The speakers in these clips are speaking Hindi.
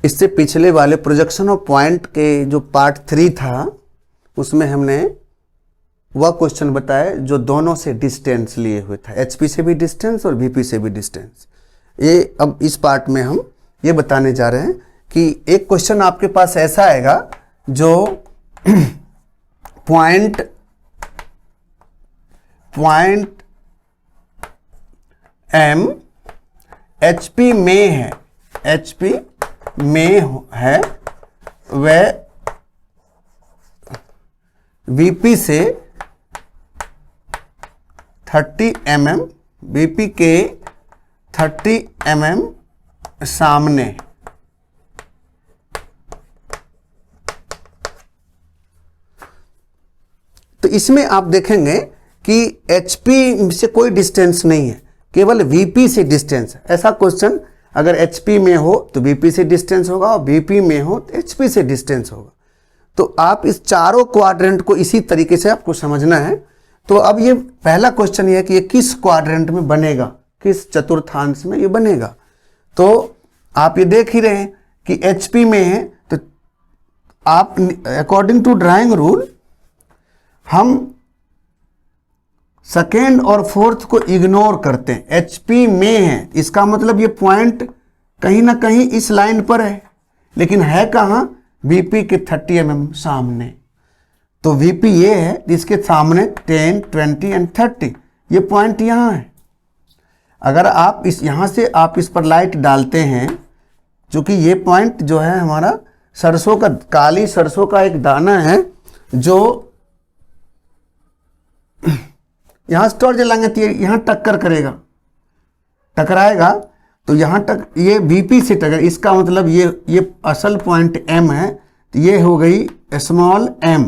इससे पिछले वाले प्रोजेक्शन ऑफ पॉइंट के जो पार्ट 3 था उसमें हमने वह क्वेश्चन बताया जो दोनों से डिस्टेंस लिए हुए था, HP से भी डिस्टेंस और VP से भी डिस्टेंस। ये अब इस पार्ट में हम ये बताने जा रहे हैं कि एक क्वेश्चन आपके पास ऐसा आएगा जो पॉइंट M HP में है, HP में है, वह VP से 30 mm, VP के 30 mm सामने। तो इसमें आप देखेंगे कि HP से कोई डिस्टेंस नहीं है, केवल VP से डिस्टेंस है। ऐसा क्वेश्चन अगर HP में हो तो VP से डिस्टेंस होगा और VP में हो तो HP से डिस्टेंस होगा। तो आप इस चारों क्वाड्रेंट को इसी तरीके से आपको समझना है। तो अब ये पहला क्वेश्चन ये है कि ये किस क्वाड्रेंट में बनेगा, किस चतुर्थांश में ये बनेगा। तो आप ये देख ही रहे हैं कि HP में है, तो आप अकॉर्डिंग टू ड्राइंग रूल हम सेकेंड और फोर्थ को इग्नोर करते हैं। HP में है, इसका मतलब ये पॉइंट कहीं ना कहीं इस लाइन पर है, लेकिन है कहाँ, VP के 30 mm सामने। तो VP ये है जिसके सामने 10, 20 एंड 30, ये पॉइंट यहाँ है। अगर आप इस यहाँ से आप इस पर लाइट डालते हैं, क्योंकि ये पॉइंट जो है हमारा सरसों का, काली सरसों का एक दाना है जो यहाँ स्टोर जलाएंगे तो यहाँ टक्कर करेगा, टकराएगा, तो यहाँ तक ये VP से टक्कर, इसका मतलब ये असल पॉइंट M है, तो ये हो गई स्मॉल m,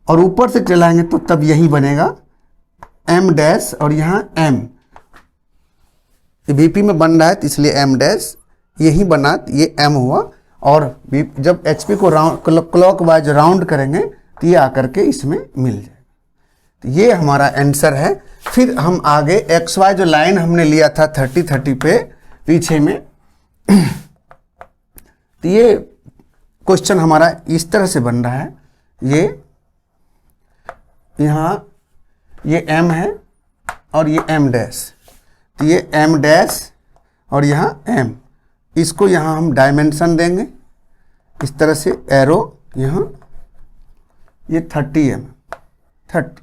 और ऊपर से चलाएंगे तो तब यही बनेगा M डैश, और यहाँ M VP में बन रहा है तो इसलिए M डैश, यही बना तो ये M हुआ। और जब HP को क्लॉकवाइज राउंड करेंगे तो ये आकर के इसमें मिल जाएगा। तो ये हमारा आंसर है। फिर हम आगे XY जो लाइन हमने लिया था 30 30 पे पीछे में, तो ये क्वेश्चन हमारा इस तरह से बन रहा है। ये यहाँ ये M है और ये M डैश, तो ये M डैश और यहाँ M, इसको यहाँ हम डायमेंशन देंगे इस तरह से, एरो यहाँ ये 30 mm 30,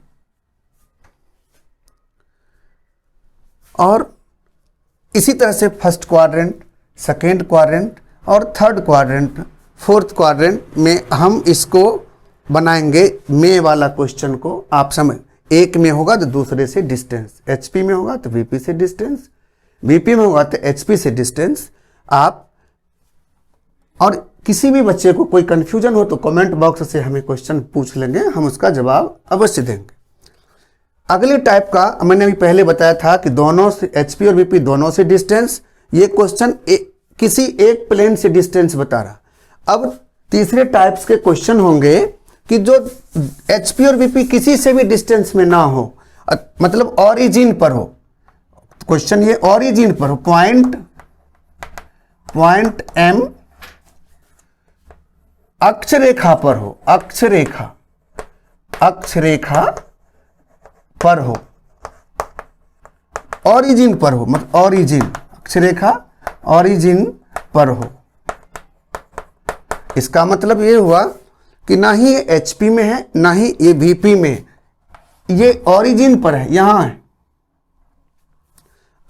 और इसी तरह से फर्स्ट क्वाड्रेंट, सेकेंड क्वाड्रेंट और थर्ड क्वाड्रेंट, फोर्थ क्वाड्रेंट में हम इसको बनाएंगे। में वाला क्वेश्चन को आप समझ, एक में होगा तो दूसरे से डिस्टेंस, HP में होगा तो VP से डिस्टेंस, VP में होगा तो HP से डिस्टेंस। आप और किसी भी बच्चे को कोई कंफ्यूजन हो तो कमेंट बॉक्स से हमें क्वेश्चन पूछ लेंगे, हम उसका जवाब अवश्य देंगे। अगले टाइप का मैंने भी पहले बताया था कि दोनों से HP और VP दोनों से डिस्टेंस, ये क्वेश्चन किसी एक प्लेन से डिस्टेंस बता रहा। अब तीसरे टाइप्स के क्वेश्चन होंगे कि जो HP और VP किसी से भी डिस्टेंस में ना हो, मतलब ऑरिजिन पर हो। क्वेश्चन ये ऑरिजिन पर हो, पॉइंट M अक्षरेखा पर हो, अक्षरेखा पर हो, ऑरिजिन पर हो, मतलब ऑरिजिन, अक्षरेखा ऑरिजिन पर हो। इसका मतलब ये हुआ कि ना ही ये HP में है ना ही ये VP में है, ये ऑरिजिन पर है, यहां है।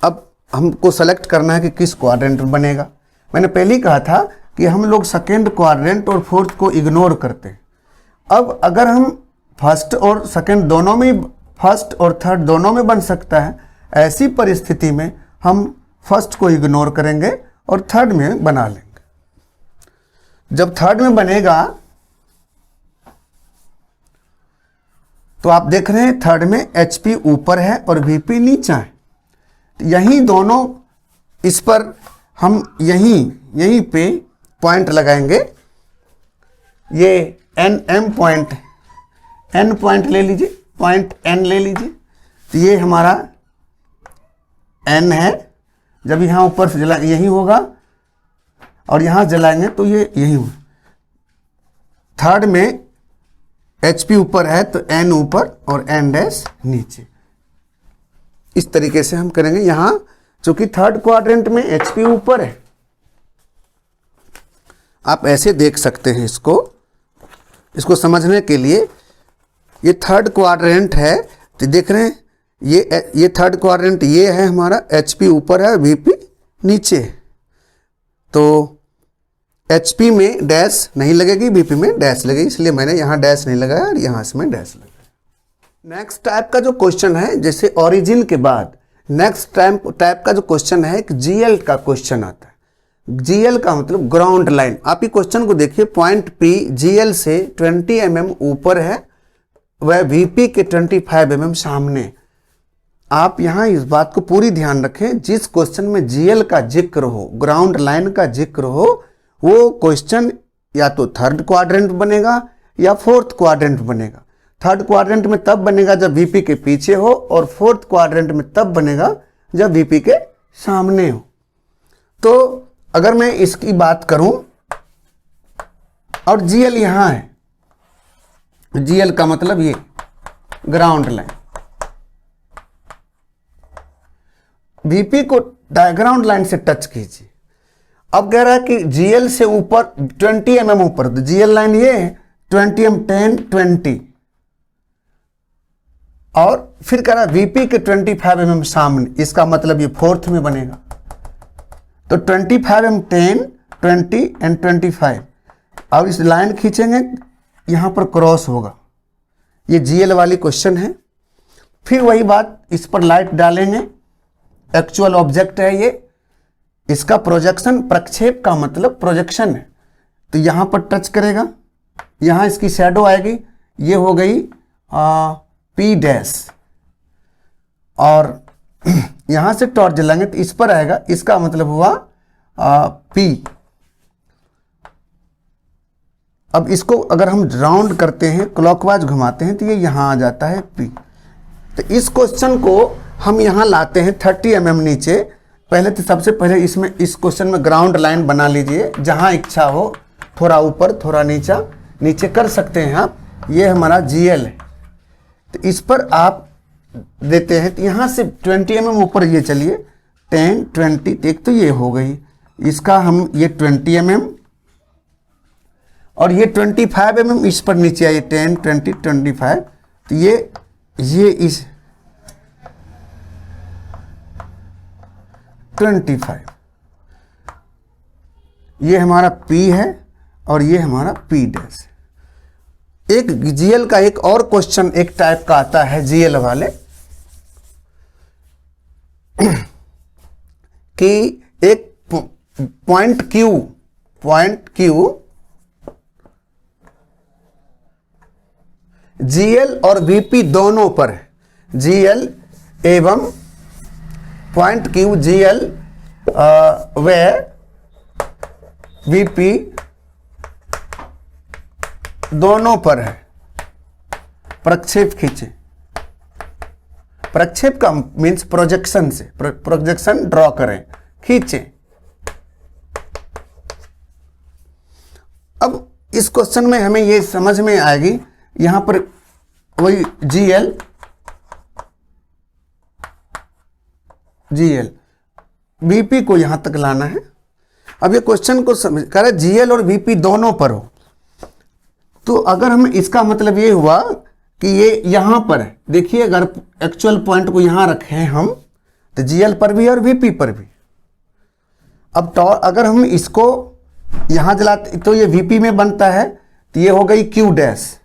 अब हमको सेलेक्ट करना है कि किस क्वाड्रेंट में बनेगा। मैंने पहले ही कहा था कि हम लोग सेकेंड क्वाड्रेंट और फोर्थ को इग्नोर करते हैं। अब अगर हम फर्स्ट और सेकेंड दोनों में, फर्स्ट और थर्ड दोनों में बन सकता है, ऐसी परिस्थिति में हम फर्स्ट को इग्नोर करेंगे और थर्ड में बना लेंगे। जब थर्ड में बनेगा तो आप देख रहे हैं थर्ड में HP ऊपर है और VP नीचा है, यहीं दोनों, इस पर हम यहीं पे पॉइंट लगाएंगे। ये M पॉइंट, N पॉइंट ले लीजिए, पॉइंट N ले लीजिए, तो ये हमारा N है। जब यहाँ ऊपर से जला यही होगा, और यहाँ जलाएंगे तो ये यही हुआ। थर्ड में HP ऊपर है तो N ऊपर और N डैश नीचे। इस तरीके से हम करेंगे। यहाँ चूंकि थर्ड क्वाड्रेंट में HP ऊपर है, आप ऐसे देख सकते हैं इसको समझने के लिए। ये थर्ड क्वाड्रेंट है तो देख रहे हैं ये थर्ड क्वाड्रेंट ये है हमारा, HP ऊपर है, VP नीचे। तो HP में डैश नहीं लगेगी, VP में डैश लगेगी, इसलिए मैंने यहाँ डैश नहीं लगाया और यहाँ इसमें डैश लगाया। नेक्स्ट टाइप का जो क्वेश्चन है, जैसे ओरिजिन के बाद नेक्स्ट टाइप का जो क्वेश्चन है, एक GL का क्वेश्चन आता है। GL का मतलब ग्राउंड लाइन। आप ये क्वेश्चन को देखिए, पॉइंट P GL से 20 mm ऊपर है, वह VP के 25 mm सामने। आप यहाँ इस बात को पूरी ध्यान रखें, जिस क्वेश्चन में GL का जिक्र हो, ग्राउंड लाइन का जिक्र हो, वो क्वेश्चन या तो थर्ड क्वाड्रेंट बनेगा या फोर्थ क्वाड्रेंट बनेगा। थर्ड क्वाड्रेंट में तब बनेगा जब VP के पीछे हो, और फोर्थ क्वाड्रेंट में तब बनेगा जब VP के सामने हो। तो अगर मैं इसकी बात करूं और GL यहां है, GL का मतलब ये ग्राउंड लाइन, VP को डायग्राउंड लाइन से टच कीजिए। अब कह रहा है कि GL से ऊपर 20 mm ऊपर, तो GL लाइन ये है 20 mm 10 20, और फिर कह रहा है VP के 25 mm सामने, इसका मतलब ये फोर्थ में बनेगा। तो 25 mm 10 20 एंड 25, और इस लाइन खींचेंगे यहां पर क्रॉस होगा। ये GL वाली क्वेश्चन है। फिर वही बात, इस पर लाइट डालेंगे, एक्चुअल ऑब्जेक्ट है ये, इसका प्रोजेक्शन, प्रक्षेप का मतलब प्रोजेक्शन है, तो यहां पर टच करेगा, यहां इसकी शैडो आएगी, ये हो गई P डैश, और यहां से टॉर्च जलाएंगे तो इस पर आएगा, इसका मतलब हुआ P। अब इसको अगर हम राउंड करते हैं, क्लॉकवाइज घुमाते हैं, तो ये यहां आ जाता है P। तो इस क्वेश्चन को हम यहां लाते हैं 30 mm नीचे। पहले तो सबसे पहले इसमें इस क्वेश्चन में ग्राउंड लाइन बना लीजिए, जहां इच्छा हो, थोड़ा ऊपर थोड़ा नीचे कर सकते हैं आप। ये हमारा GL है, तो इस पर आप देते हैं, तो यहां से 20 mm ऊपर ये चलिए 10 20, एक तो ये हो गई, इसका हम ये 20 mm और ये 25 mm इस पर नीचे आइए 10 20 25, तो ये इस 25, ये हमारा P है और ये हमारा P डैश। एक GL का एक और क्वेश्चन एक टाइप का आता है GL वाले, कि एक पॉइंट Q GL और VP दोनों पर है। GL एवं पॉइंट Q GL व VP दोनों पर है। प्रक्षेप खींचे, प्रक्षेप का मीन्स प्रोजेक्शन से, प्रोजेक्शन ड्रॉ करें, खींचे। अब इस क्वेश्चन में हमें ये समझ में आएगी, यहां पर वही GL VP को यहां तक लाना है। अब ये क्वेश्चन को समझ कर रहे GL और VP दोनों पर हो, तो अगर हम इसका मतलब ये हुआ कि ये यहां पर है। देखिए अगर एक्चुअल पॉइंट को यहां रखें हम, तो GL पर भी और VP पर भी। अब अगर हम इसको यहां जलाते तो ये VP में बनता है, तो ये हो गई Q डैश,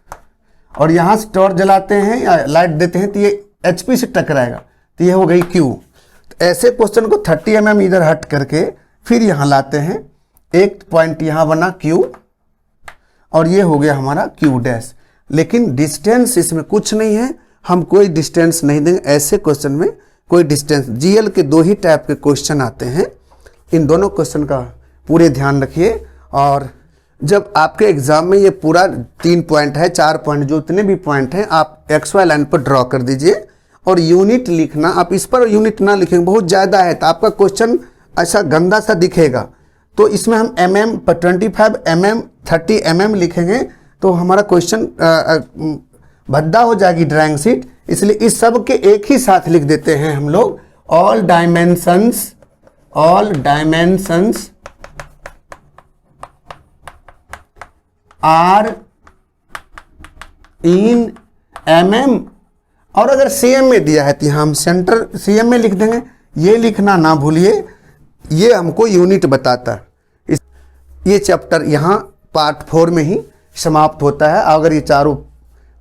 और यहां से टॉर्च जलाते हैं या लाइट देते हैं तो ये HP से टकराएगा, तो ये हो गई Q। तो ऐसे क्वेश्चन को 30 mm इधर हट करके फिर यहां लाते हैं, एक पॉइंट यहां बना Q और ये हो गया हमारा Q डैश। लेकिन डिस्टेंस इसमें कुछ नहीं है, हम कोई डिस्टेंस नहीं देंगे। ऐसे क्वेश्चन में कोई डिस्टेंस, GL के दो ही टाइप के क्वेश्चन आते हैं, इन दोनों क्वेश्चन का पूरे ध्यान रखिए। और जब आपके एग्जाम में ये पूरा 3 पॉइंट है, 4 पॉइंट, जो इतने भी पॉइंट हैं आप XY लाइन पर ड्रॉ कर दीजिए। और यूनिट लिखना, आप इस पर यूनिट ना लिखेंगे, बहुत ज़्यादा है तो आपका क्वेश्चन ऐसा गंदा सा दिखेगा, तो इसमें हम mm पर 25 mm 30 mm लिखेंगे तो हमारा क्वेश्चन भद्दा हो जाएगी ड्राइंग शीट। इसलिए इस सब के एक ही साथ लिख देते हैं हम लोग, all dimensions are in mm। और अगर cm में दिया है तो हम सेंटर cm में लिख देंगे। ये लिखना ना भूलिए, ये हमको यूनिट बताता है। ये चैप्टर यहाँ पार्ट 4 में ही समाप्त होता है। अगर ये चारों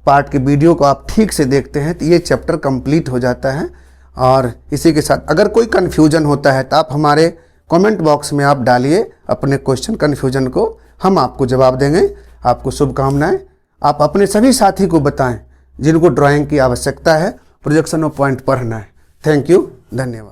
पार्ट के वीडियो को आप ठीक से देखते हैं तो ये चैप्टर कंप्लीट हो जाता है। और इसी के साथ अगर कोई कन्फ्यूजन होता है तो आप हमारे कमेंट बॉक्स में आप डालिए अपने क्वेश्चन कन्फ्यूजन को, हम आपको जवाब देंगे। आपको शुभकामनाएं। आप अपने सभी साथी को बताएं जिनको ड्राइंग की आवश्यकता है, प्रोजेक्शन ऑफ पॉइंट पढ़ना है। थैंक यू, धन्यवाद।